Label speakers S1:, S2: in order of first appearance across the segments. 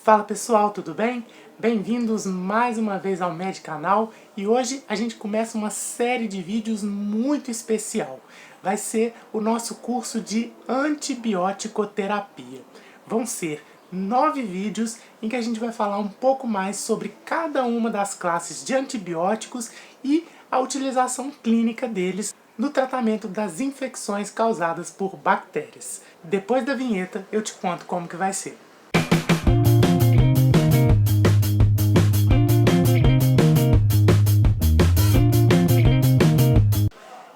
S1: Fala pessoal, tudo bem? Bem-vindos mais uma vez ao Medicanal e hoje a gente começa uma série de vídeos muito especial. Vai ser o nosso curso de antibioticoterapia. Vão ser 9 vídeos em que a gente vai falar um pouco mais sobre cada uma das classes de antibióticos e a utilização clínica deles no tratamento das infecções causadas por bactérias. Depois da vinheta eu te conto como que vai ser.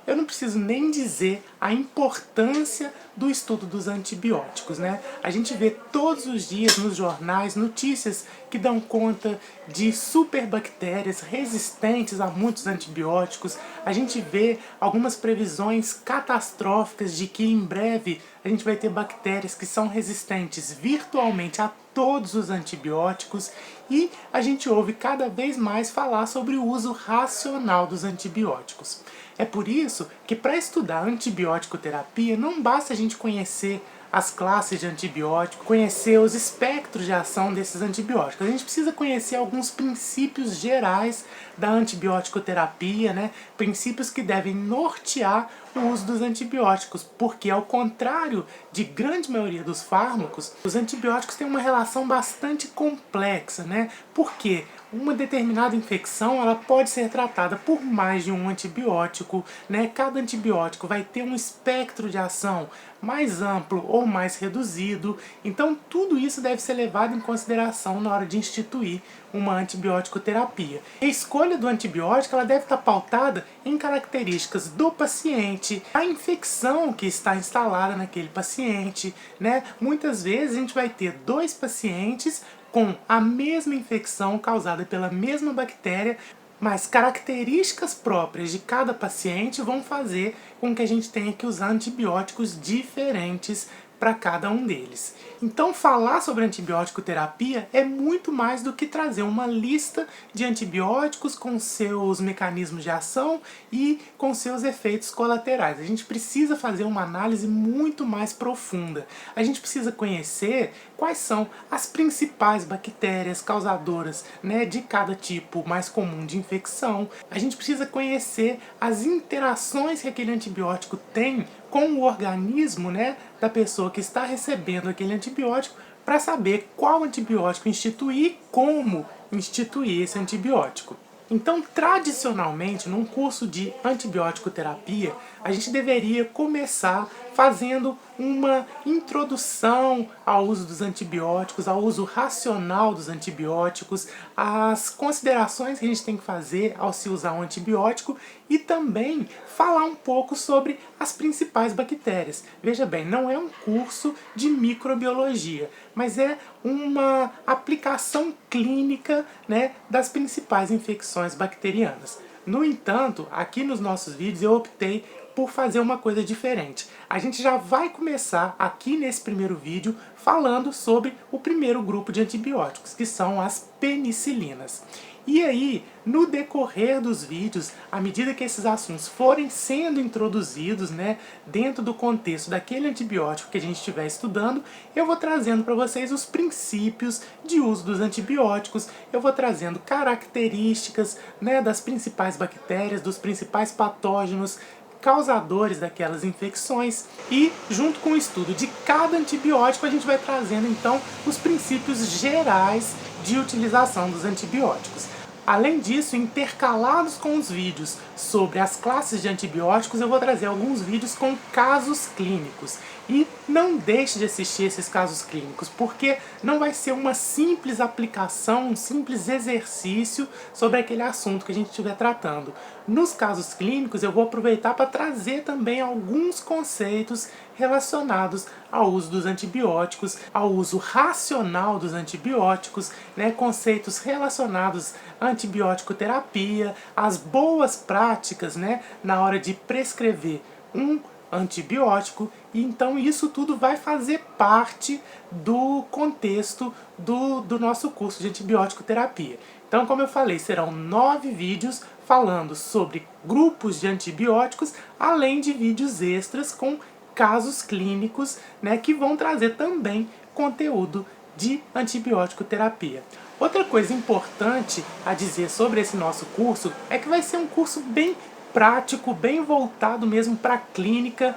S1: Eu não preciso nem dizer a importância do estudo dos antibióticos, né? A gente vê todos os dias nos jornais notícias que dão conta de superbactérias resistentes a muitos antibióticos. A gente vê algumas previsões catastróficas de que em breve a gente vai ter bactérias que são resistentes virtualmente a todos os antibióticos e a gente ouve cada vez mais falar sobre o uso racional dos antibióticos. É por isso que para estudar antibiótico-terapia não basta a gente conhecer as classes de antibióticos, conhecer os espectros de ação desses antibióticos. A gente precisa conhecer alguns princípios gerais da antibiótico-terapia, né? Princípios que devem nortear o uso dos antibióticos, porque ao contrário de grande maioria dos fármacos, os antibióticos têm uma relação bastante complexa, né? Porque uma determinada infecção ela pode ser tratada por mais de um antibiótico, né? Cada antibiótico vai ter um espectro de ação mais amplo ou mais reduzido, então tudo isso deve ser levado em consideração na hora de instituir uma antibiótico-terapia. A escolha do antibiótico ela deve estar pautada em características do paciente, a infecção que está instalada naquele paciente, né? Muitas vezes a gente vai ter dois pacientes com a mesma infecção causada pela mesma bactéria, mas características próprias de cada paciente vão fazer com que a gente tenha que usar antibióticos diferentes para cada um deles. Então falar sobre antibiótico terapia é muito mais do que trazer uma lista de antibióticos com seus mecanismos de ação e com seus efeitos colaterais. A gente precisa fazer uma análise muito mais profunda. A gente precisa conhecer quais são as principais bactérias causadoras, né, de cada tipo mais comum de infecção. A gente precisa conhecer as interações que aquele antibiótico tem com o organismo, né, da pessoa que está recebendo aquele antibiótico para saber qual antibiótico instituir e como instituir esse antibiótico. Então, tradicionalmente, num curso de antibiótico-terapia, a gente deveria começar fazendo uma introdução ao uso dos antibióticos, ao uso racional dos antibióticos, as considerações que a gente tem que fazer ao se usar um antibiótico e também falar um pouco sobre as principais bactérias. Veja bem, não é um curso de microbiologia, mas é uma aplicação clínica, né, das principais infecções bacterianas. No entanto, aqui nos nossos vídeos eu optei por fazer uma coisa diferente. A gente já vai começar aqui nesse primeiro vídeo falando sobre o primeiro grupo de antibióticos, que são as penicilinas. E aí, no decorrer dos vídeos, à medida que esses assuntos forem sendo introduzidos, né, dentro do contexto daquele antibiótico que a gente estiver estudando, eu vou trazendo para vocês os princípios de uso dos antibióticos, eu vou trazendo características, né, das principais bactérias, dos principais patógenos causadores daquelas infecções e junto com o estudo de cada antibiótico a gente vai trazendo então os princípios gerais de utilização dos antibióticos. Além disso, intercalados com os vídeos sobre as classes de antibióticos, eu vou trazer alguns vídeos com casos clínicos. E não deixe de assistir esses casos clínicos, porque não vai ser uma simples aplicação, um simples exercício sobre aquele assunto que a gente estiver tratando. Nos casos clínicos, eu vou aproveitar para trazer também alguns conceitos relacionados ao uso dos antibióticos, ao uso racional dos antibióticos, né, conceitos relacionados à antibiótico-terapia, as boas práticas, né, na hora de prescrever um antibiótico, e então isso tudo vai fazer parte do contexto do nosso curso de antibiótico-terapia. Então, como eu falei, serão 9 vídeos falando sobre grupos de antibióticos, além de vídeos extras com casos clínicos, né, que vão trazer também conteúdo de antibiótico terapia. Outra coisa importante a dizer sobre esse nosso curso é que vai ser um curso bem prático, bem voltado mesmo para a clínica,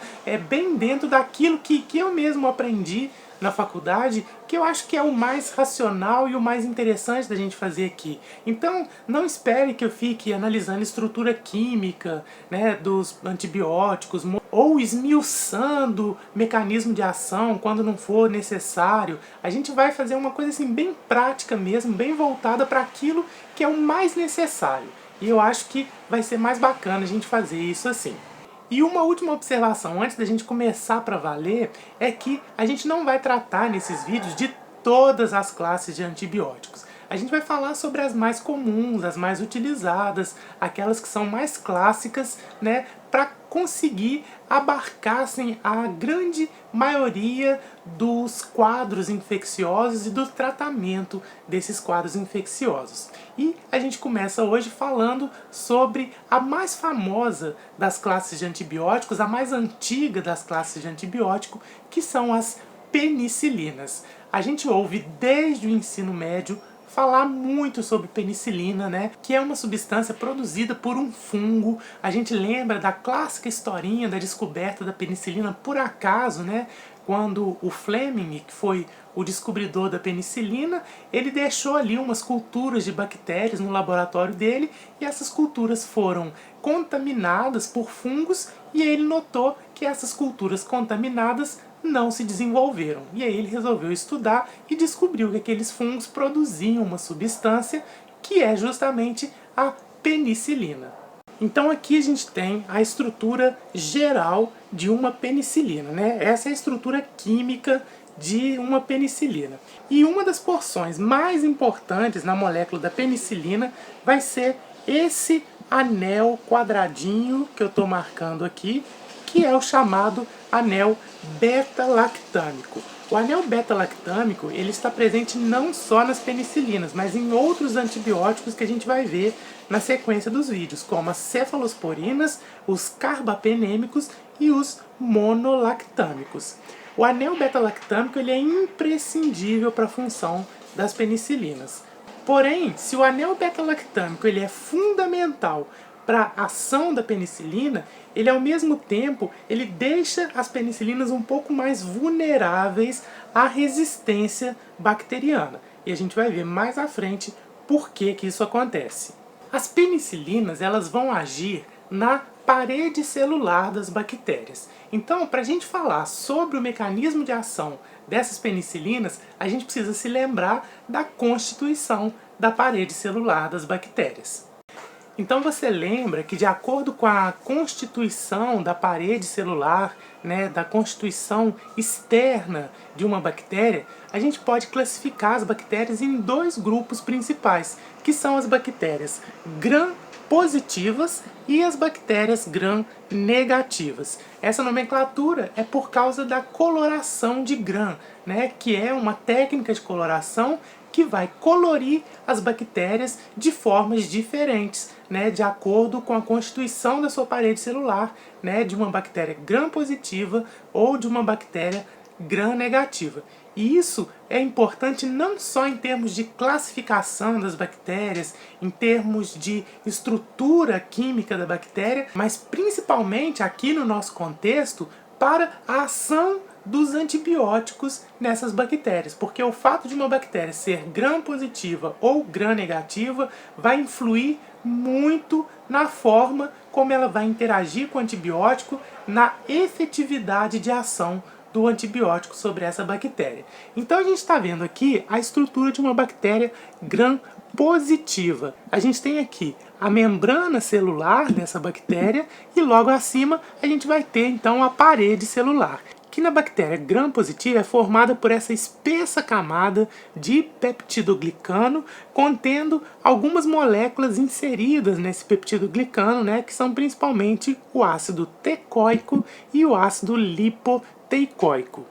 S1: bem dentro daquilo que eu mesmo aprendi na faculdade, que eu acho que é o mais racional e o mais interessante da gente fazer aqui. Então, não espere que eu fique analisando estrutura química, né, dos antibióticos, ou esmiuçando mecanismo de ação quando não for necessário. A gente vai fazer uma coisa assim bem prática mesmo, bem voltada para aquilo que é o mais necessário. E eu acho que vai ser mais bacana a gente fazer isso assim. E uma última observação antes da gente começar para valer é que a gente não vai tratar nesses vídeos de todas as classes de antibióticos. A gente vai falar sobre as mais comuns, as mais utilizadas, aquelas que são mais clássicas, né, para conseguir abarcar assim, a grande maioria dos quadros infecciosos e do tratamento desses quadros infecciosos. E a gente começa hoje falando sobre a mais famosa das classes de antibióticos, a mais antiga das classes de antibiótico, que são as penicilinas. A gente ouve desde o ensino médio falar muito sobre penicilina, né? Que é uma substância produzida por um fungo. A gente lembra da clássica historinha da descoberta da penicilina por acaso, né? Quando o Fleming, que foi o descobridor da penicilina, ele deixou ali umas culturas de bactérias no laboratório dele e essas culturas foram contaminadas por fungos e ele notou que essas culturas contaminadas não se desenvolveram. E aí ele resolveu estudar e descobriu que aqueles fungos produziam uma substância que é justamente a penicilina. Então aqui a gente tem a estrutura geral de uma penicilina, né? Essa é a estrutura química de uma penicilina. E uma das porções mais importantes na molécula da penicilina vai ser esse anel quadradinho que eu estou marcando aqui, que é o chamado anel beta-lactâmico. O anel beta-lactâmico ele está presente não só nas penicilinas, mas em outros antibióticos que a gente vai ver na sequência dos vídeos, como as cefalosporinas, os carbapenêmicos e os monolactâmicos. O anel beta-lactâmico ele é imprescindível para a função das penicilinas. Porém, se o anel beta-lactâmico ele é fundamental para a ação da penicilina, ele ao mesmo tempo ele deixa as penicilinas um pouco mais vulneráveis à resistência bacteriana. E a gente vai ver mais à frente por que isso acontece. As penicilinas elas vão agir na parede celular das bactérias. Então, para a gente falar sobre o mecanismo de ação dessas penicilinas, a gente precisa se lembrar da constituição da parede celular das bactérias. Então você lembra que de acordo com a constituição da parede celular, né, da constituição externa de uma bactéria, a gente pode classificar as bactérias em dois grupos principais, que são as bactérias gram-positivas e as bactérias gram-negativas. Essa nomenclatura é por causa da coloração de Gram, né, que é uma técnica de coloração que vai colorir as bactérias de formas diferentes, né, de acordo com a constituição da sua parede celular, né, de uma bactéria gram-positiva ou de uma bactéria gram-negativa. E isso é importante não só em termos de classificação das bactérias, em termos de estrutura química da bactéria, mas principalmente aqui no nosso contexto para a ação dos antibióticos nessas bactérias, porque o fato de uma bactéria ser gram-positiva ou gram-negativa vai influir muito na forma como ela vai interagir com o antibiótico, na efetividade de ação do antibiótico sobre essa bactéria. Então a gente está vendo aqui a estrutura de uma bactéria gram-positiva. A gente tem aqui a membrana celular dessa bactéria e logo acima a gente vai ter então a parede celular, que na bactéria gram-positiva é formada por essa espessa camada de peptidoglicano contendo algumas moléculas inseridas nesse peptidoglicano, né, que são principalmente o ácido teicoico e o ácido lipoteicoico.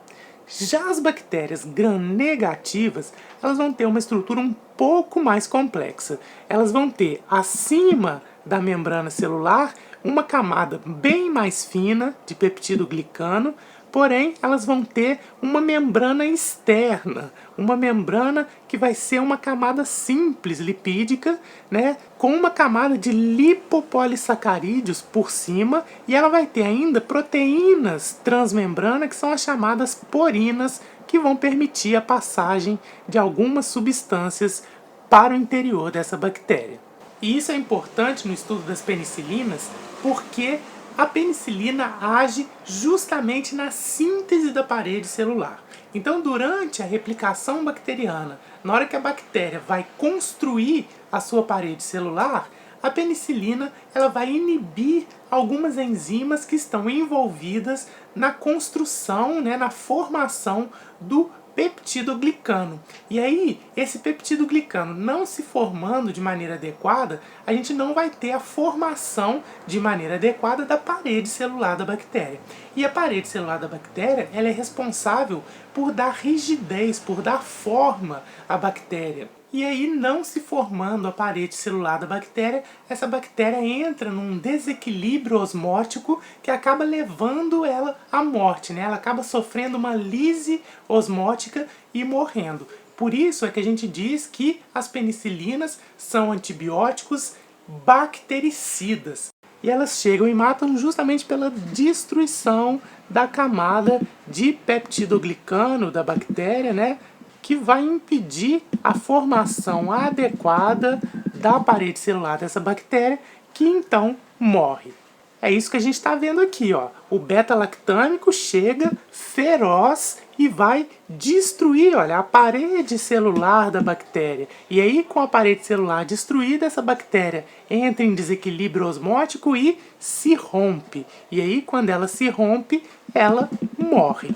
S1: Já as bactérias gram-negativas, elas vão ter uma estrutura um pouco mais complexa. Elas vão ter acima da membrana celular uma camada bem mais fina de peptidoglicano, porém elas vão ter uma membrana externa, uma membrana que vai ser uma camada simples lipídica, né, com uma camada de lipopolissacarídeos por cima, e ela vai ter ainda proteínas transmembrana, que são as chamadas porinas, que vão permitir a passagem de algumas substâncias para o interior dessa bactéria. E isso é importante no estudo das penicilinas, porque a penicilina age justamente na síntese da parede celular. Então, durante a replicação bacteriana, na hora que a bactéria vai construir a sua parede celular, a penicilina ela vai inibir algumas enzimas que estão envolvidas na construção, né, na formação do peptidoglicano. E aí, esse peptidoglicano não se formando de maneira adequada, a gente não vai ter a formação de maneira adequada da parede celular da bactéria. E a parede celular da bactéria, ela é responsável por dar rigidez, por dar forma à bactéria. E aí, não se formando a parede celular da bactéria, essa bactéria entra num desequilíbrio osmótico que acaba levando ela à morte, né? Ela acaba sofrendo uma lise osmótica e morrendo. Por isso é que a gente diz que as penicilinas são antibióticos bactericidas. E elas chegam e matam justamente pela destruição da camada de peptidoglicano da bactéria, né? Que vai impedir a formação adequada da parede celular dessa bactéria, que então morre. É isso que a gente está vendo aqui, ó. O beta-lactâmico chega feroz e vai destruir, olha, a parede celular da bactéria. E aí, com a parede celular destruída, essa bactéria entra em desequilíbrio osmótico e se rompe. E aí, quando ela se rompe, ela morre.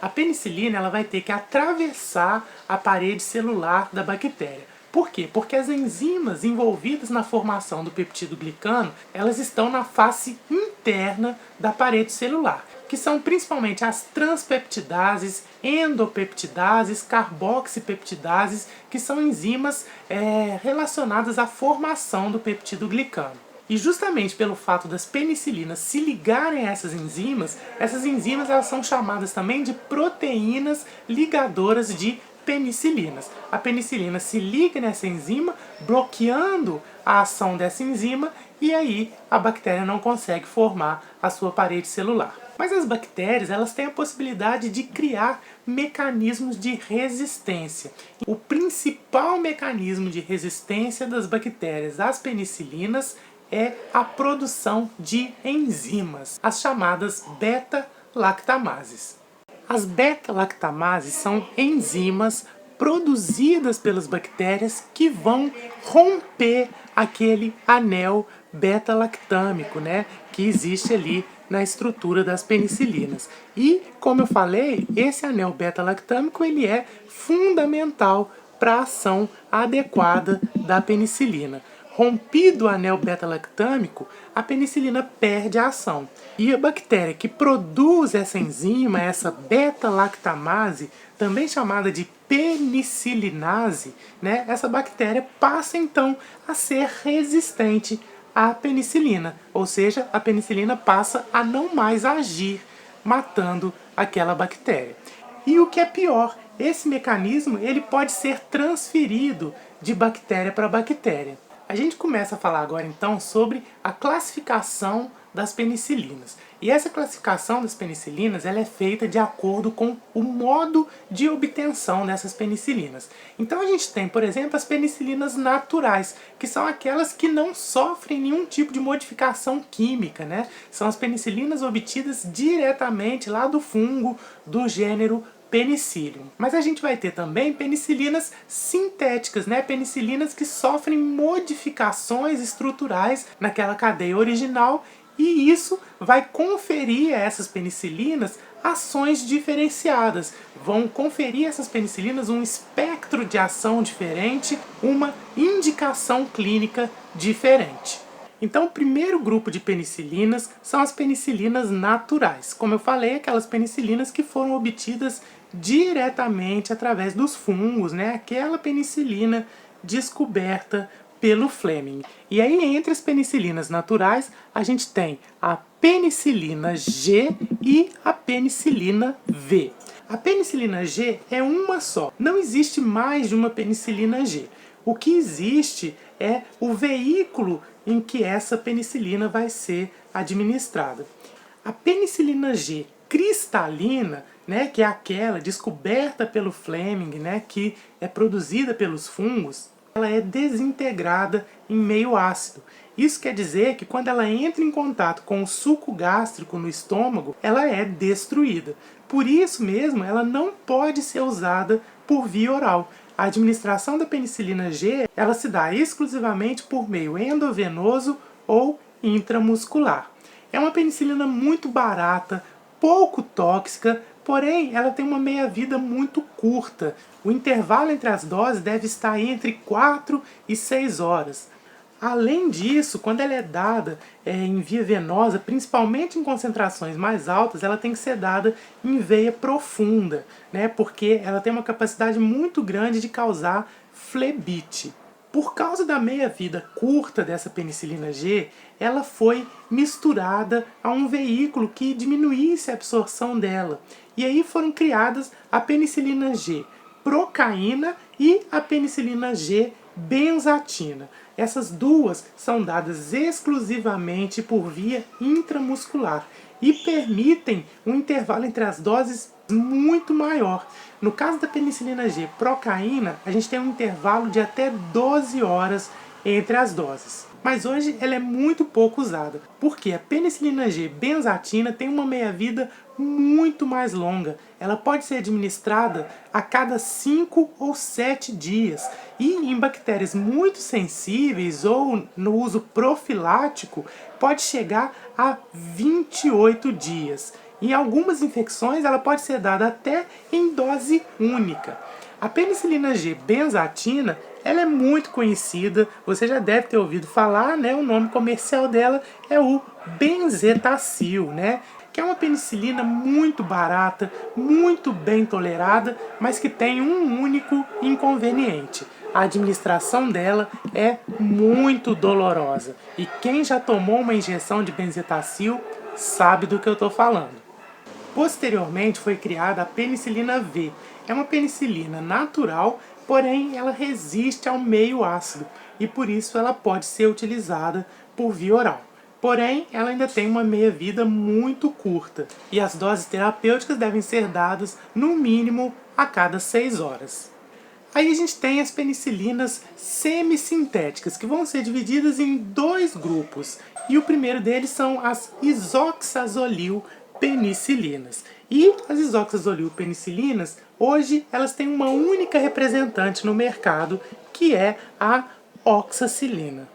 S1: A penicilina ela vai ter que atravessar a parede celular da bactéria. Por quê? Porque as enzimas envolvidas na formação do peptidoglicano, elas estão na face interna da parede celular, que são principalmente as transpeptidases, endopeptidases, carboxipeptidases, que são enzimas relacionadas à formação do peptidoglicano. E justamente pelo fato das penicilinas se ligarem a essas enzimas elas são chamadas também de proteínas ligadoras de penicilinas. A penicilina se liga nessa enzima, bloqueando a ação dessa enzima, e aí a bactéria não consegue formar a sua parede celular. Mas as bactérias elas têm a possibilidade de criar mecanismos de resistência. O principal mecanismo de resistência das bactérias às penicilinas é a produção de enzimas, as chamadas beta-lactamases. As beta-lactamases são enzimas produzidas pelas bactérias que vão romper aquele anel beta-lactâmico, né, que existe ali na estrutura das penicilinas. E, como eu falei, esse anel beta-lactâmico ele é fundamental para a ação adequada da penicilina. Rompido o anel beta-lactâmico, a penicilina perde a ação. E a bactéria que produz essa enzima, essa beta-lactamase, também chamada de penicilinase, né? Essa bactéria passa então a ser resistente à penicilina. Ou seja, a penicilina passa a não mais agir, matando aquela bactéria. E o que é pior, esse mecanismo ele pode ser transferido de bactéria para bactéria. A gente começa a falar agora então sobre a classificação das penicilinas. E essa classificação das penicilinas ela é feita de acordo com o modo de obtenção dessas penicilinas. Então a gente tem, por exemplo, as penicilinas naturais, que são aquelas que não sofrem nenhum tipo de modificação química, né? São as penicilinas obtidas diretamente lá do fungo do gênero Penicillium. Mas a gente vai ter também penicilinas sintéticas, né? Penicilinas que sofrem modificações estruturais naquela cadeia original, e isso vai conferir a essas penicilinas ações diferenciadas. Vão conferir a essas penicilinas um espectro de ação diferente, uma indicação clínica diferente. Então, o primeiro grupo de penicilinas são as penicilinas naturais. Como eu falei, aquelas penicilinas que foram obtidas diretamente através dos fungos, né? Aquela penicilina descoberta pelo Fleming. E aí, entre as penicilinas naturais, a gente tem a penicilina G e a penicilina V. A penicilina G é uma só, não existe mais de uma penicilina G. O que existe é o veículo em que essa penicilina vai ser administrada. A penicilina G cristalina, né, que é aquela descoberta pelo Fleming, né, que é produzida pelos fungos, ela é desintegrada em meio ácido. Isso quer dizer que quando ela entra em contato com o suco gástrico no estômago, ela é destruída. Por isso mesmo, ela não pode ser usada por via oral. A administração da penicilina G, ela se dá exclusivamente por meio endovenoso ou intramuscular. É uma penicilina muito barata, pouco tóxica, porém ela tem uma meia-vida muito curta. O intervalo entre as doses deve estar entre 4 e 6 horas. Além disso, quando ela é dada em via venosa, principalmente em concentrações mais altas, ela tem que ser dada em veia profunda, né? Porque ela tem uma capacidade muito grande de causar flebite. Por causa da meia-vida curta dessa penicilina G, ela foi misturada a um veículo que diminuísse a absorção dela. E aí foram criadas a penicilina G procaína e a penicilina G benzatina. Essas duas são dadas exclusivamente por via intramuscular e permitem um intervalo entre as doses muito maior. No caso da penicilina G procaína, a gente tem um intervalo de até 12 horas entre as doses. Mas hoje ela é muito pouco usada, porque a penicilina G benzatina tem uma meia-vida muito mais longa. Ela pode ser administrada a cada 5 ou 7 dias. E em bactérias muito sensíveis ou no uso profilático, pode chegar a 28 dias. Em algumas infecções, ela pode ser dada até em dose única. A penicilina G benzatina, ela é muito conhecida, você já deve ter ouvido falar, né? O nome comercial dela é o benzetacil, né? Que é uma penicilina muito barata, muito bem tolerada, mas que tem um único inconveniente. A administração dela é muito dolorosa. E quem já tomou uma injeção de benzetacil sabe do que eu estou falando. Posteriormente foi criada a penicilina V. É uma penicilina natural, porém ela resiste ao meio ácido e por isso ela pode ser utilizada por via oral. Porém, ela ainda tem uma meia-vida muito curta e as doses terapêuticas devem ser dadas no mínimo a cada 6 horas. Aí a gente tem as penicilinas semissintéticas, que vão ser divididas em 2 grupos. E o primeiro deles são as isoxazolil penicilinas. E as isoxazolil-penicilinas, hoje, elas têm uma única representante no mercado, que é a oxacilina.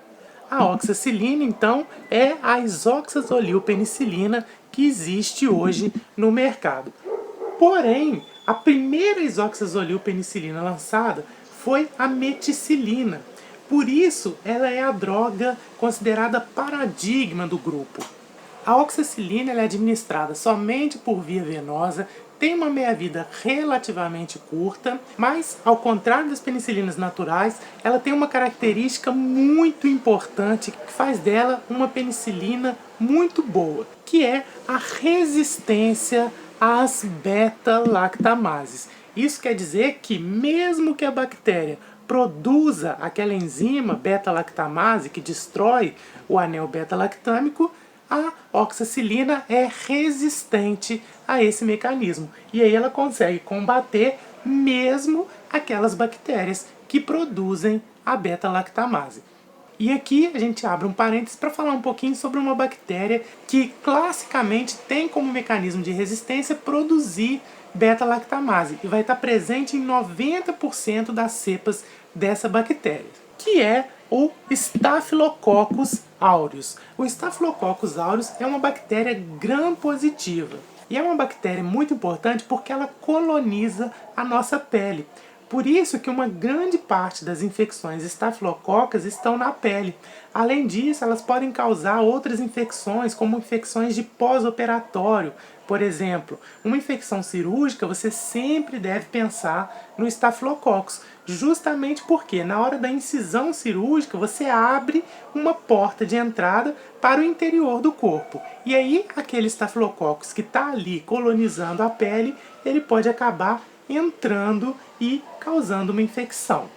S1: A oxacilina, então, é a isoxazolil-penicilina que existe hoje no mercado. Porém, a primeira isoxazolil-penicilina lançada foi a meticilina. Por isso, ela é a droga considerada paradigma do grupo. A oxacilina é administrada somente por via venosa, tem uma meia-vida relativamente curta, mas, ao contrário das penicilinas naturais, ela tem uma característica muito importante que faz dela uma penicilina muito boa, que é a resistência às beta-lactamases. Isso quer dizer que mesmo que a bactéria produza aquela enzima beta-lactamase que destrói o anel beta-lactâmico, a oxacilina é resistente a esse mecanismo. E aí ela consegue combater mesmo aquelas bactérias que produzem a beta-lactamase. E aqui a gente abre um parênteses para falar um pouquinho sobre uma bactéria que classicamente tem como mecanismo de resistência produzir beta-lactamase e vai estar presente em 90% das cepas dessa bactéria, que é o Staphylococcus aureus. O Staphylococcus aureus é uma bactéria gram-positiva e é uma bactéria muito importante porque ela coloniza a nossa pele. Por isso que uma grande parte das infecções estafilococas estão na pele. Além disso, elas podem causar outras infecções, como infecções de pós-operatório. Por exemplo, uma infecção cirúrgica, você sempre deve pensar no estafilococcus, justamente porque na hora da incisão cirúrgica você abre uma porta de entrada para o interior do corpo. E aí, aquele estafilococcus que está ali colonizando a pele, ele pode acabar entrando e causando uma infecção.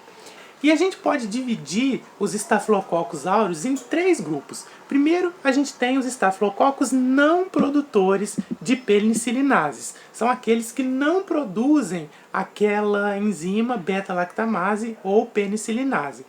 S1: E a gente pode dividir os estafilococcus aureus em 3 grupos. Primeiro, a gente tem os estafilococcus não produtores de penicilinases. São aqueles que não produzem aquela enzima beta-lactamase ou penicilinase.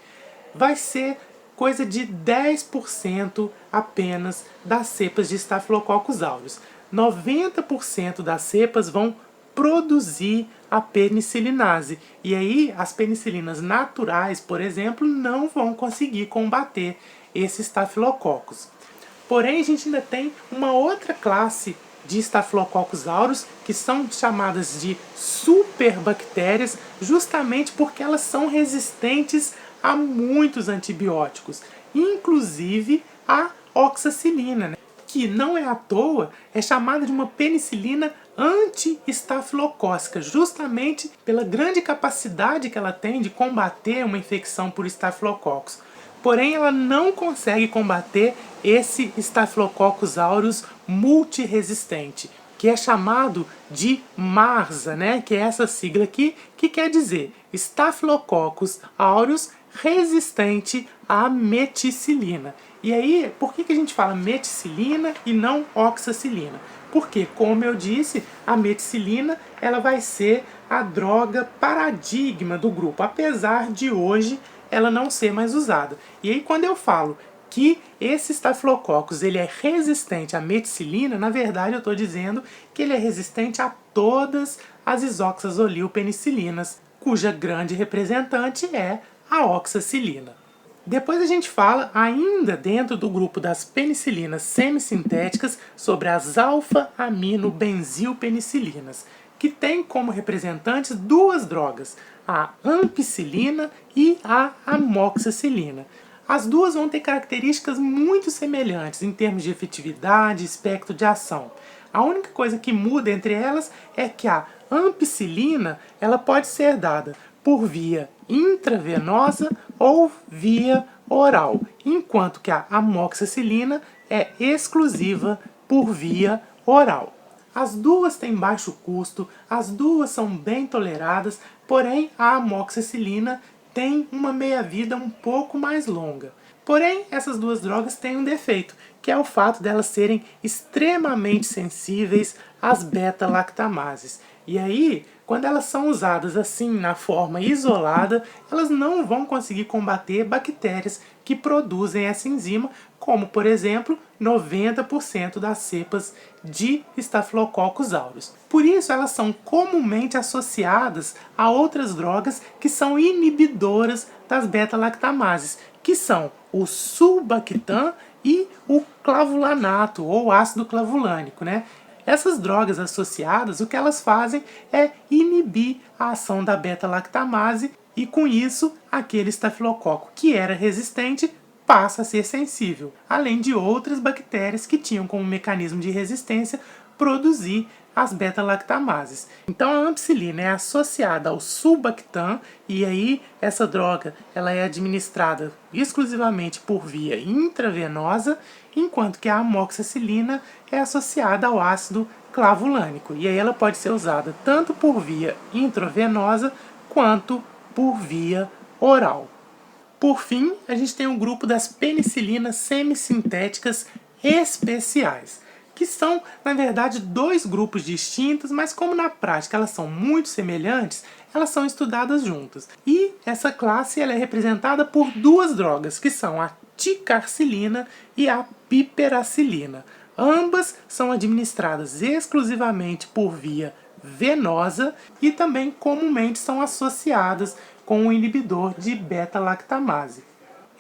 S1: Vai ser coisa de 10% apenas das cepas de estafilococcus aureus. 90% das cepas vão produzir a penicilinase. E aí, as penicilinas naturais, por exemplo, não vão conseguir combater esse estafilococcus. Porém, a gente ainda tem uma outra classe de estafilococcus aureus, que são chamadas de superbactérias, justamente porque elas são resistentes a muitos antibióticos, inclusive a oxacilina, né? Que não é à toa, é chamada de uma penicilina anti-estafilocócica, justamente pela grande capacidade que ela tem de combater uma infecção por estafilococcus. Porém, ela não consegue combater esse Staphylococcus aureus multiresistente, que é chamado de MARSA, né? Que é essa sigla aqui, que quer dizer Staphylococcus aureus resistente à meticilina. E aí, por que a gente fala meticilina e não oxacilina? Porque, como eu disse, a meticilina ela vai ser a droga paradigma do grupo, apesar de hoje ela não ser mais usada. E aí, quando eu falo que esse Staphylococcus ele é resistente à meticilina, na verdade eu estou dizendo que ele é resistente a todas as isoxazolilpenicilinas, cuja grande representante é a oxacilina. Depois a gente fala, ainda dentro do grupo das penicilinas semissintéticas, sobre as alfa-aminobenzilpenicilinas, que tem como representantes 2 drogas, a ampicilina e a amoxicilina. As duas vão ter características muito semelhantes em termos de efetividade e espectro de ação. A única coisa que muda entre elas é que a ampicilina ela pode ser dada por via intravenosa ou via oral, enquanto que a amoxicilina é exclusiva por via oral. As duas têm baixo custo, as duas são bem toleradas, porém a amoxicilina tem uma meia-vida um pouco mais longa. Porém, essas duas drogas têm um defeito, que é o fato delas serem extremamente sensíveis às beta-lactamases. E aí, quando elas são usadas assim na forma isolada, elas não vão conseguir combater bactérias que produzem essa enzima, como por exemplo 90% das cepas de Staphylococcus aureus. Por isso elas são comumente associadas a outras drogas que são inibidoras das beta-lactamases, que são o sulbactam e o clavulanato ou ácido clavulânico, né? Essas drogas associadas, o que elas fazem é inibir a ação da beta-lactamase e com isso, aquele estafilococo que era resistente passa a ser sensível, além de outras bactérias que tinham como mecanismo de resistência produzir as beta-lactamases. Então a ampicilina é associada ao sulbactam e aí essa droga ela é administrada exclusivamente por via intravenosa, enquanto que a amoxicilina é associada ao ácido clavulânico. E aí ela pode ser usada tanto por via intravenosa quanto por via oral. Por fim, a gente tem um grupo das penicilinas semissintéticas especiais, que são, na verdade, 2 grupos distintos, mas como na prática elas são muito semelhantes, elas são estudadas juntas. E essa classe ela é representada por 2 drogas, que são a ticarcilina e a piperacilina. Ambas são administradas exclusivamente por via venosa e também comumente são associadas com o inibidor de beta-lactamase.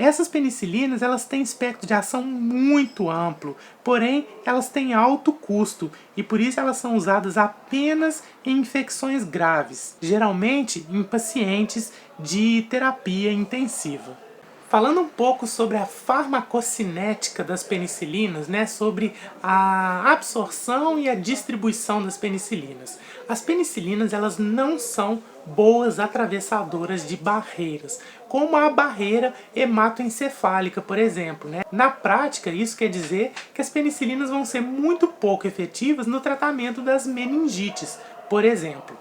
S1: Essas penicilinas, elas têm espectro de ação muito amplo, porém elas têm alto custo e por isso elas são usadas apenas em infecções graves, geralmente em pacientes de terapia intensiva. Falando um pouco sobre a farmacocinética das penicilinas, né, sobre a absorção e a distribuição das penicilinas. As penicilinas, elas não são boas atravessadoras de barreiras, como a barreira hematoencefálica, por exemplo, né? Na prática, isso quer dizer que as penicilinas vão ser muito pouco efetivas no tratamento das meningites, por exemplo.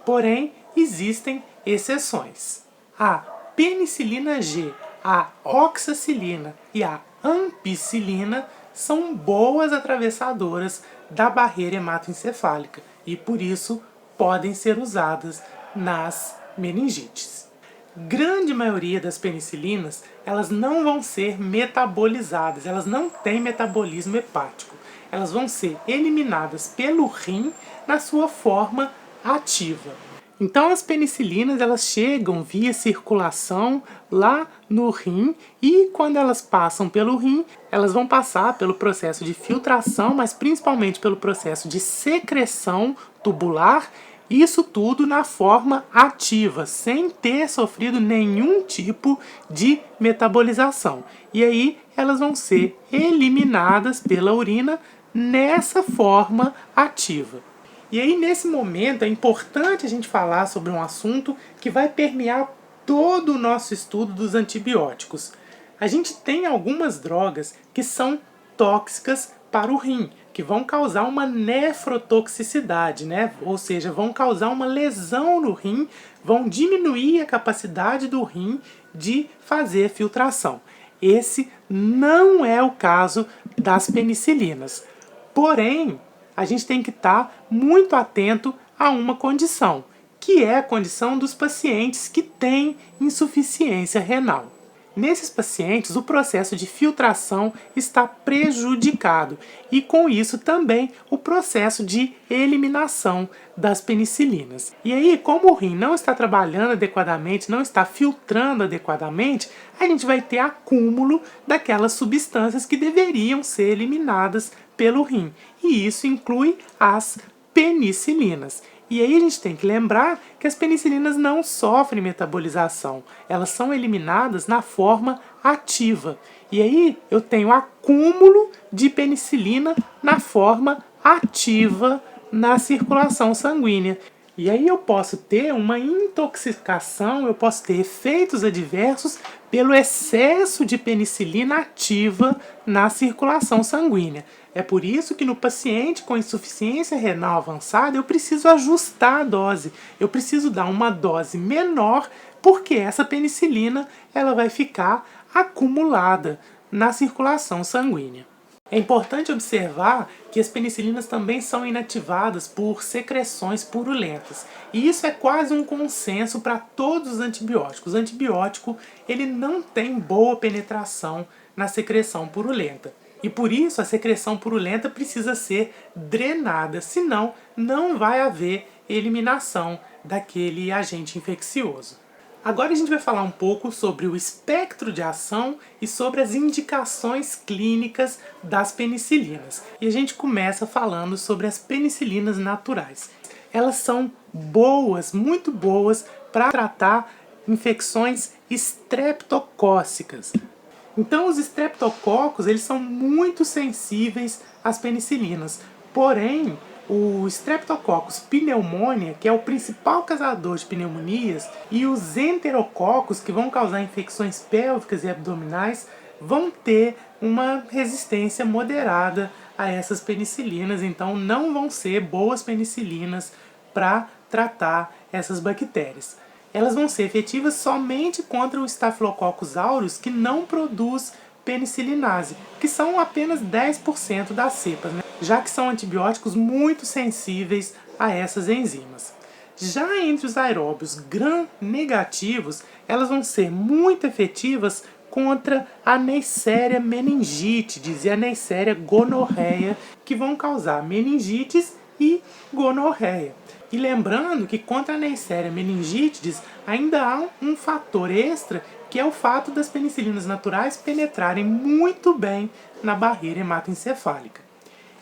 S1: Porém, existem exceções. A penicilina G, a oxacilina e a ampicilina são boas atravessadoras da barreira hematoencefálica e por isso podem ser usadas nas meningites. Grande maioria das penicilinas, elas não vão ser metabolizadas, elas não têm metabolismo hepático. Elas vão ser eliminadas pelo rim na sua forma ativa. Então as penicilinas, elas chegam via circulação lá no rim e quando elas passam pelo rim, elas vão passar pelo processo de filtração, mas principalmente pelo processo de secreção tubular, isso tudo na forma ativa, sem ter sofrido nenhum tipo de metabolização. E aí elas vão ser eliminadas pela urina nessa forma ativa. E aí, nesse momento, é importante a gente falar sobre um assunto que vai permear todo o nosso estudo dos antibióticos. A gente tem algumas drogas que são tóxicas para o rim, que vão causar uma nefrotoxicidade, né? Ou seja, vão causar uma lesão no rim, vão diminuir a capacidade do rim de fazer filtração. Esse não é o caso das penicilinas. Porém, a gente tem que estar muito atento a uma condição, que é a condição dos pacientes que têm insuficiência renal. Nesses pacientes, o processo de filtração está prejudicado e, com isso, também o processo de eliminação das penicilinas. E aí, como o rim não está trabalhando adequadamente, não está filtrando adequadamente, a gente vai ter acúmulo daquelas substâncias que deveriam ser eliminadas pelo rim. E isso inclui as penicilinas. E aí a gente tem que lembrar que as penicilinas não sofrem metabolização, elas são eliminadas na forma ativa. E aí eu tenho acúmulo de penicilina na forma ativa na circulação sanguínea. E aí eu posso ter uma intoxicação, eu posso ter efeitos adversos pelo excesso de penicilina ativa na circulação sanguínea. É por isso que no paciente com insuficiência renal avançada eu preciso ajustar a dose. Eu preciso dar uma dose menor porque essa penicilina ela vai ficar acumulada na circulação sanguínea. É importante observar que as penicilinas também são inativadas por secreções purulentas. E isso é quase um consenso para todos os antibióticos. O antibiótico ele não tem boa penetração na secreção purulenta. E por isso a secreção purulenta precisa ser drenada, senão não vai haver eliminação daquele agente infeccioso. Agora a gente vai falar um pouco sobre o espectro de ação e sobre as indicações clínicas das penicilinas. E a gente começa falando sobre as penicilinas naturais. Elas são boas, muito boas, para tratar infecções estreptocócicas. Então os estreptococos eles são muito sensíveis às penicilinas, porém o Streptococcus pneumoniae, que é o principal causador de pneumonias, e os enterococos, que vão causar infecções pélvicas e abdominais, vão ter uma resistência moderada a essas penicilinas, então não vão ser boas penicilinas para tratar essas bactérias. Elas vão ser efetivas somente contra o Staphylococcus aureus, que não produz penicilinase, que são apenas 10% das cepas, né? Já que são antibióticos muito sensíveis a essas enzimas. Já entre os aeróbios gram-negativos, elas vão ser muito efetivas contra a Neisseria meningitidis e a Neisseria gonorreia, que vão causar meningites e gonorreia. E lembrando que contra a Neisseria meningitidis ainda há um fator extra, que é o fato das penicilinas naturais penetrarem muito bem na barreira hematoencefálica.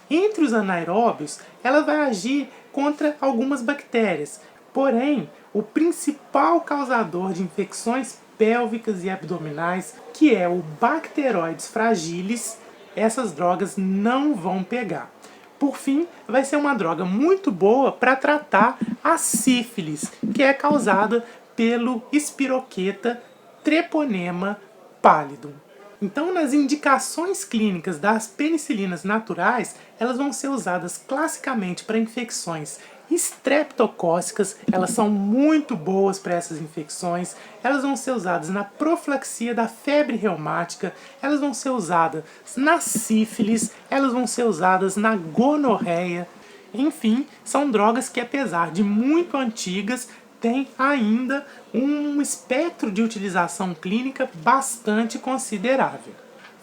S1: Entre os anaeróbios, ela vai agir contra algumas bactérias, porém, o principal causador de infecções pélvicas e abdominais, que é o Bacteroides fragilis, essas drogas não vão pegar. Por fim, vai ser uma droga muito boa para tratar a sífilis, que é causada pelo Spiroqueta treponema pallidum. Então, nas indicações clínicas das penicilinas naturais, elas vão ser usadas classicamente para infecções estreptocócicas, elas são muito boas para essas infecções, elas vão ser usadas na profilaxia da febre reumática, elas vão ser usadas na sífilis, elas vão ser usadas na gonorreia. Enfim, são drogas que, apesar de muito antigas, têm ainda um espectro de utilização clínica bastante considerável.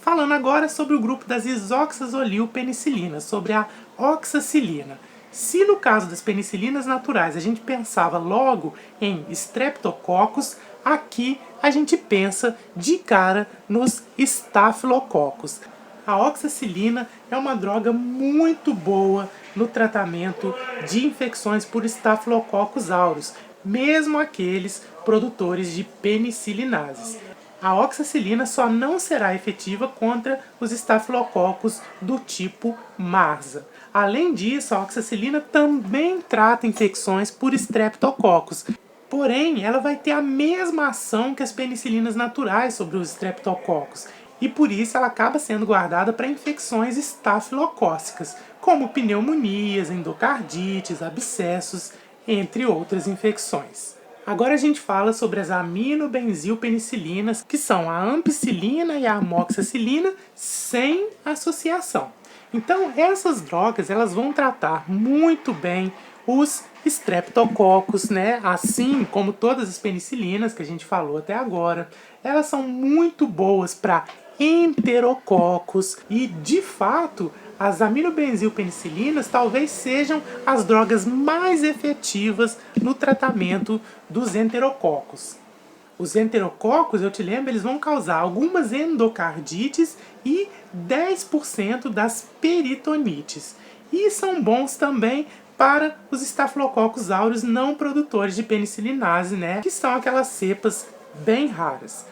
S1: Falando agora sobre o grupo das isoxazolilpenicilinas, sobre a oxacilina. Se no caso das penicilinas naturais a gente pensava logo em streptococcus, aqui a gente pensa de cara nos estafilococos. A oxacilina é uma droga muito boa no tratamento de infecções por Staphylococcus aureus, mesmo aqueles produtores de penicilinases. A oxacilina só não será efetiva contra os estafilococos do tipo MARSA. Além disso, a oxacilina também trata infecções por estreptococos. Porém, ela vai ter a mesma ação que as penicilinas naturais sobre os estreptococos. E por isso ela acaba sendo guardada para infecções estafilocócicas, como pneumonias, endocardites, abscessos, entre outras infecções. Agora a gente fala sobre as aminobenzilpenicilinas, que são a ampicilina e a amoxicilina sem associação. Então essas drogas elas vão tratar muito bem os estreptococos, né? Assim como todas as penicilinas que a gente falou até agora. Elas são muito boas para enterococos e, de fato, as aminobenzilpenicilinas talvez sejam as drogas mais efetivas no tratamento dos enterococos. Os enterococos, eu te lembro, eles vão causar algumas endocardites e 10% das peritonites. E são bons também para os estafilococos aureus não produtores de penicilinase, né? Que são aquelas cepas bem raras.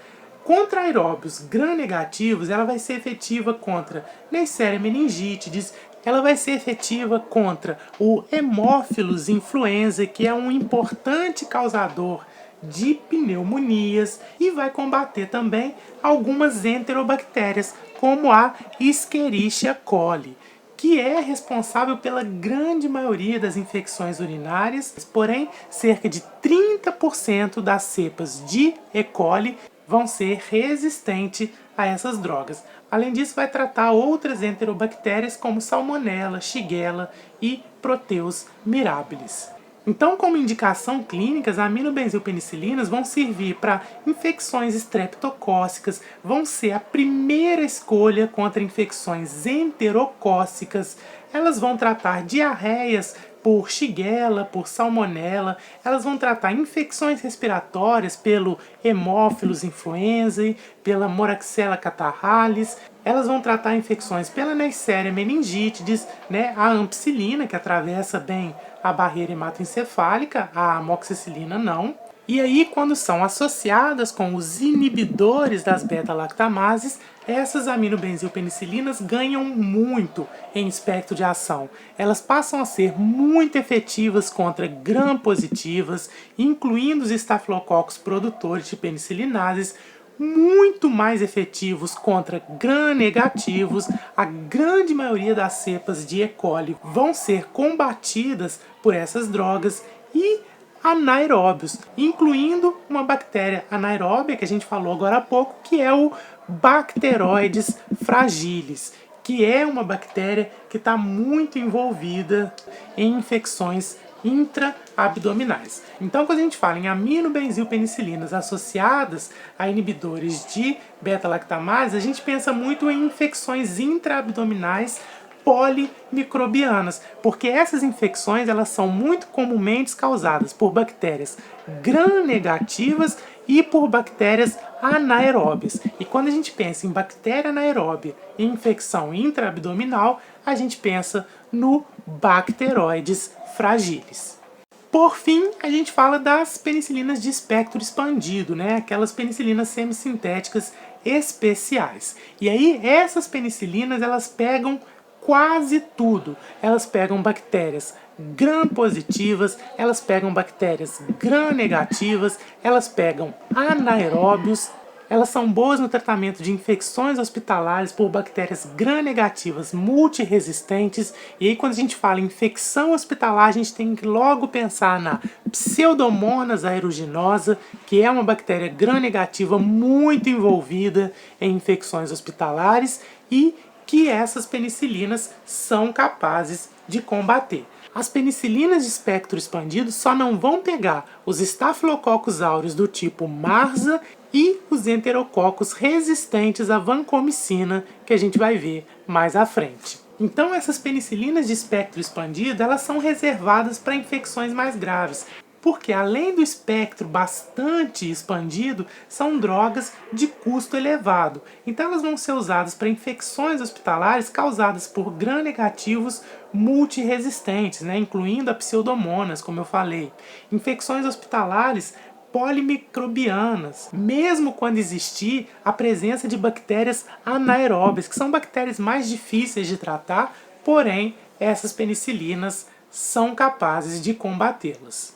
S1: Contra aeróbios gram-negativos, ela vai ser efetiva contra Neisseria meningitidis, ela vai ser efetiva contra o Haemophilus influenzae, que é um importante causador de pneumonias, e vai combater também algumas enterobactérias, como a Escherichia coli, que é responsável pela grande maioria das infecções urinárias, porém cerca de 30% das cepas de E. coli vão ser resistentes a essas drogas. Além disso, vai tratar outras enterobactérias como Salmonella, Shigella e Proteus mirabilis. Então, como indicação clínica, as aminobenzilpenicilinas vão servir para infecções estreptocócicas, vão ser a primeira escolha contra infecções enterocócicas, elas vão tratar diarreias por Shigella, por Salmonella, elas vão tratar infecções respiratórias pelo Haemophilus influenzae, pela Moraxella catarrhalis, elas vão tratar infecções pela Neisseria meningitidis, né, a ampicilina, que atravessa bem a barreira hematoencefálica, a amoxicilina não. E aí, quando são associadas com os inibidores das beta-lactamases, essas aminobenzilpenicilinas ganham muito em espectro de ação. Elas passam a ser muito efetivas contra gram-positivas, incluindo os estafilococos produtores de penicilinases, muito mais efetivos contra gram-negativos. A grande maioria das cepas de E. coli vão ser combatidas por essas drogas e anaeróbios, incluindo uma bactéria anaeróbia que a gente falou agora há pouco, que é o Bacteroides fragilis, que é uma bactéria que está muito envolvida em infecções intraabdominais. Então, quando a gente fala em aminobenzilpenicilinas associadas a inibidores de beta-lactamase, a gente pensa muito em infecções intraabdominais polimicrobianas, porque essas infecções elas são muito comumente causadas por bactérias gram-negativas e por bactérias anaeróbias. E quando a gente pensa em bactéria anaeróbia e infecção intraabdominal, a gente pensa no Bacteroides fragilis. Por fim, a gente fala das penicilinas de espectro expandido, né? Aquelas penicilinas semissintéticas especiais. E aí, essas penicilinas, elas pegam quase tudo. Elas pegam bactérias gram-positivas, elas pegam bactérias gram-negativas, elas pegam anaeróbios. Elas são boas no tratamento de infecções hospitalares por bactérias gram-negativas multiresistentes. E aí quando a gente fala em infecção hospitalar, a gente tem que logo pensar na Pseudomonas aeruginosa, que é uma bactéria gram-negativa muito envolvida em infecções hospitalares e que essas penicilinas são capazes de combater. As penicilinas de espectro expandido só não vão pegar os Staphylococcus aureus do tipo Marsa e os enterococos resistentes à vancomicina, que a gente vai ver mais à frente. Então essas penicilinas de espectro expandido, elas são reservadas para infecções mais graves, porque além do espectro bastante expandido, são drogas de custo elevado. Então elas vão ser usadas para infecções hospitalares causadas por gram-negativos multiresistentes, né, incluindo a Pseudomonas, como eu falei. Infecções hospitalares polimicrobianas, mesmo quando existir a presença de bactérias anaeróbias, que são bactérias mais difíceis de tratar, porém essas penicilinas são capazes de combatê-las.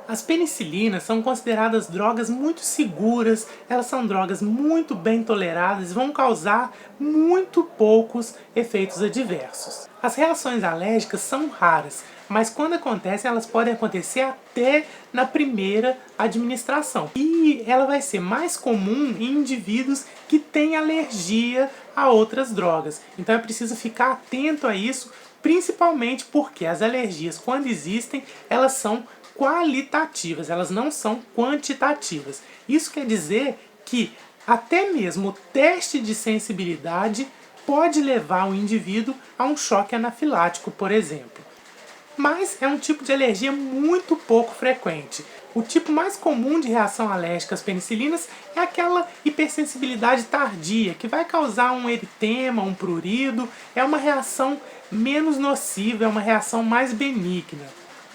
S1: As penicilinas são consideradas drogas muito seguras, elas são drogas muito bem toleradas e vão causar muito poucos efeitos adversos. As reações alérgicas são raras, mas quando acontecem, elas podem acontecer até na primeira administração. E ela vai ser mais comum em indivíduos que têm alergia a outras drogas. Então é preciso ficar atento a isso, principalmente porque as alergias, quando existem, elas são qualitativas, elas não são quantitativas. Isso quer dizer que até mesmo o teste de sensibilidade pode levar o indivíduo a um choque anafilático, por exemplo. Mas é um tipo de alergia muito pouco frequente. O tipo mais comum de reação alérgica às penicilinas é aquela hipersensibilidade tardia, que vai causar um eritema, um prurido. É uma reação menos nociva, é uma reação mais benigna.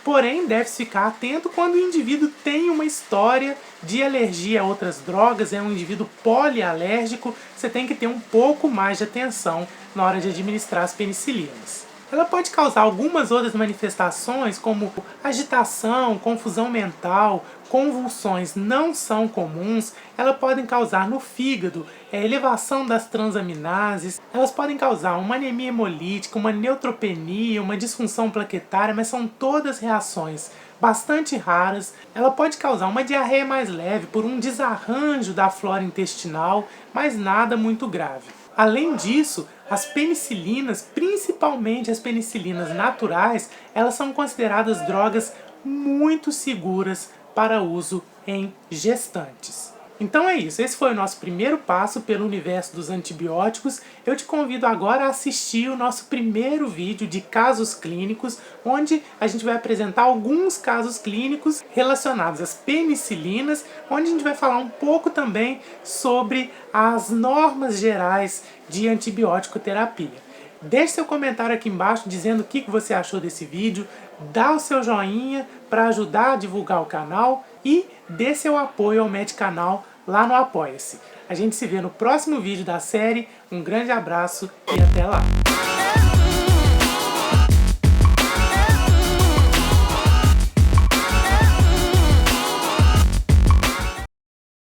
S1: Porém, deve-se ficar atento quando o indivíduo tem uma história de alergia a outras drogas, é um indivíduo polialérgico, você tem que ter um pouco mais de atenção na hora de administrar as penicilinas. Ela pode causar algumas outras manifestações, como agitação, confusão mental, convulsões não são comuns. Elas podem causar no fígado elevação das transaminases. Elas podem causar uma anemia hemolítica, uma neutropenia, uma disfunção plaquetária, mas são todas reações bastante raras. Ela pode causar uma diarreia mais leve por um desarranjo da flora intestinal, mas nada muito grave. Além disso, as penicilinas, principalmente as penicilinas naturais, elas são consideradas drogas muito seguras para uso em gestantes. Então é isso, esse foi o nosso primeiro passo pelo universo dos antibióticos. Eu te convido agora a assistir o nosso primeiro vídeo de casos clínicos, onde a gente vai apresentar alguns casos clínicos relacionados às penicilinas, onde a gente vai falar um pouco também sobre as normas gerais de antibiótico terapia. Deixe seu comentário aqui embaixo dizendo o que você achou desse vídeo, dá o seu joinha para ajudar a divulgar o canal e dê seu apoio ao Medicanal lá no Apoia-se. A gente se vê no próximo vídeo da série, um grande abraço e até lá!